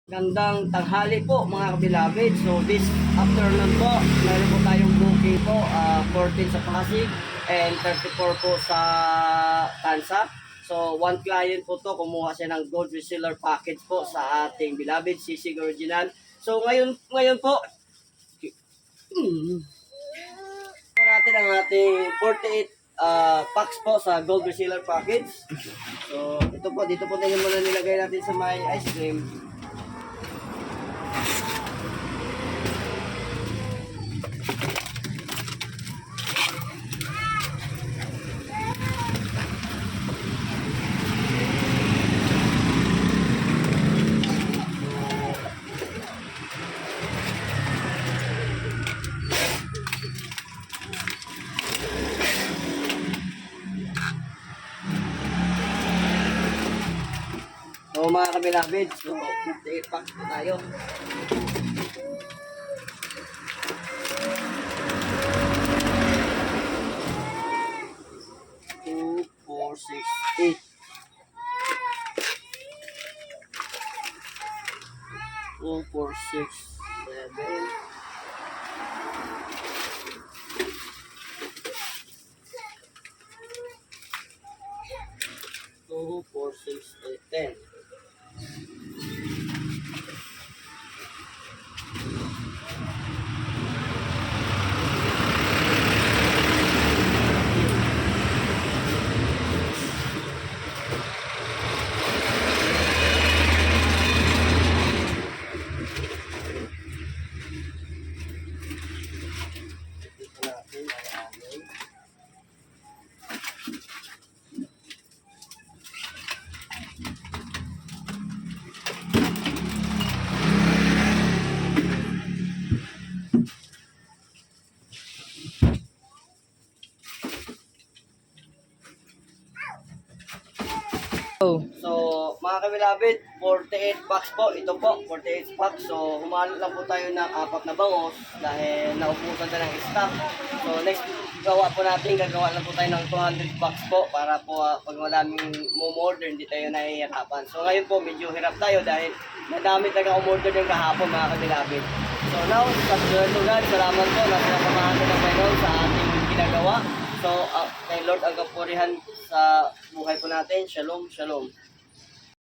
Gandang tanghali po mga kabilabid. So this afternoon po, meron po tayong booking po, 14 sa Pasig and 34 po sa Tansa. So one client po to, kumuha siya ng gold reseller package po sa ating Bilabid Sisig Original. So ngayon po, natin ang ating 48 packs po sa gold reseller package. So ito po, dito po tayo muna nilagay natin sa may ice cream. So mga kabilabid, so 58 packs po tayo. Two, four, six, eight. 2, 4, 6, 7. Two, 4, 6, 8, 10. Dito natin ang amin. So, mga kabilabid, 48 packs po. Ito po, 48 packs. So, humalo lang po tayo ng 4 na bangos dahil naubusan na ng stock. So, next gagawa lang po tayo ng 200 packs po para po pag maraming umorder, hindi tayo nahihirapan. So, ngayon po, medyo hirap tayo dahil madami talaga umorder ng kahapon, mga kabilabid. So, now, salamat po na sinasamahan ko ng Panginoon sa ating ginagawa. So, kay Lord ang kapurihan sa buhay po natin. Shalom, shalom.